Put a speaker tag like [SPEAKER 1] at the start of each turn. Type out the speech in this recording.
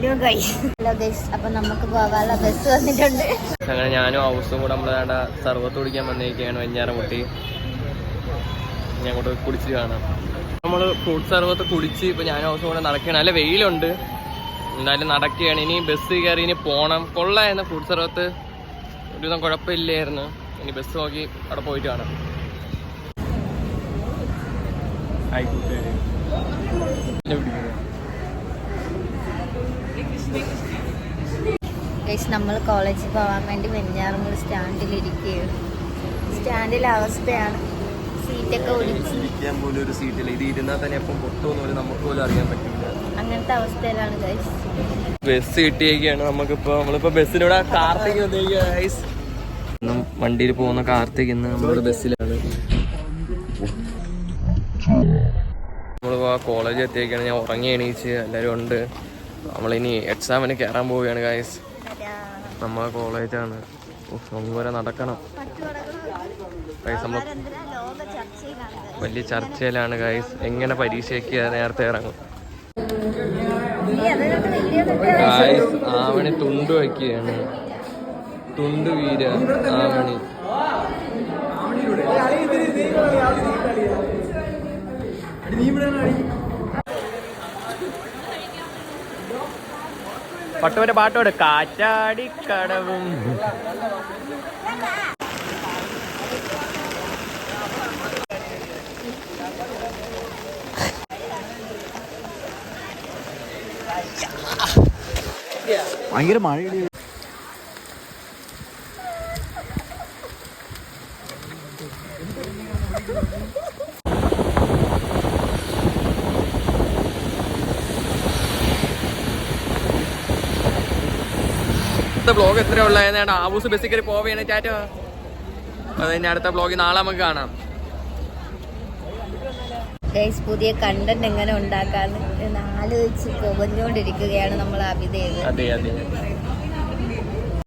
[SPEAKER 1] Hello guys അപ്പൊ നമുക്ക് പോകാനുള്ള ബസ് വന്നിട്ടുണ്ട്.
[SPEAKER 2] അങ്ങനെ ഞാനും ഹൗസും കൂടെ നമ്മള് സർവത്ത് കുടിക്കാൻ വന്നിരിക്കുകയാണ്. വെഞ്ഞാറമുട്ടി ഞങ്ങോട്ട് കുടിച്ച് കാണാം. നമ്മള് ഫ്രൂട്ട് സർവത്ത് കുടിച്ച് ഇപ്പൊ ഞാനും ഹൗസും കൂടെ നടക്കുകയാണ്. നല്ല വെയിലുണ്ട്, എന്തായാലും നടക്കുകയാണ്. ഇനി ബസ് കയറി ഇനി പോണം. കൊള്ളായിരുന്നു ഫ്രൂട്ട് സർവത്ത്, ഒരുവിധം കുഴപ്പമില്ലായിരുന്നു. ഇനി ബസ് നോക്കി അവിടെ പോയിട്ട് കാണാം.
[SPEAKER 1] നമ്മൾ കോളേജിൽ പോകാൻ വേണ്ടി വെഞ്ഞാറമൂട് സ്റ്റാൻഡിലിരിക്കുകയാണ്. സ്റ്റാൻഡിലെ അവസ്ഥയാണ്, സീറ്റൊക്കെ
[SPEAKER 2] ഇരിക്കാൻ പോലും ഒരു സീറ്റില്ല. ഇത് ഇരുന്നാൽ തന്നെ എപ്പം പൊട്ടുമെന്ന് പോലും നമുക്ക് പോലും അറിയാൻ പറ്റില്ല.
[SPEAKER 1] അങ്ങനത്തെ അവസ്ഥയിലാണ് ഗൈസ്.
[SPEAKER 2] ബസ് കിട്ടിയൊക്കെയാണ് നമുക്കിപ്പോ. നമ്മളിപ്പോ ബസ്സിലൂടെ കാർത്തിക് ഗൈസ് വണ്ടിയിൽ പോകുന്ന കാർത്തിക് ഇന്ന് നമ്മള് ബസ്സിലാണ്. നമ്മളിപ്പോ കോളേജിൽ എത്തിയൊക്കെയാണ്. ഞാൻ ഉറങ്ങി എണീച്ച് എല്ലാവരും ഉണ്ട്. നമ്മളിനി എക്സാമിന് കയറാൻ പോവുകയാണ് ഗൈസ്. നമ്മളെ കോളേജാണ്, അങ്ങ് വരെ നടക്കണം ഗൈസ്. നമ്മൾ വലിയ ചർച്ചയിലാണ് ഗൈസ്. എങ്ങനെ പരീക്ഷയ്ക്ക് നേരത്തെ ഇറങ്ങും ഗൈസ്. ആവണി തുണ്ട് വയ്ക്കുകയാണ്. തുണ്ട് വീര ആവണി. പട്ടുവിന്റെ പാട്ടോട് കാറ്റാടിക്കടവും.
[SPEAKER 3] ഭയങ്കര മഴ.
[SPEAKER 2] ബ്ലോഗ് എത്ര ഉള്ളതാണ്. ആവൂസ് ബസ്സിൽ കയറി പോവുകയാണ്. ടാറ്റ. അത് കഴിഞ്ഞ അടുത്ത ബ്ലോഗിൽ നാളെ നമുക്ക് കാണാം.
[SPEAKER 1] പുതിയ കണ്ടന്റ് എങ്ങനെ ഉണ്ടാക്കാന്ന് ആലോചിച്ച് പുകഞ്ഞുകൊണ്ടിരിക്കുകയാണ് നമ്മൾ അഭിതേവ്.
[SPEAKER 2] അതെ അതെ.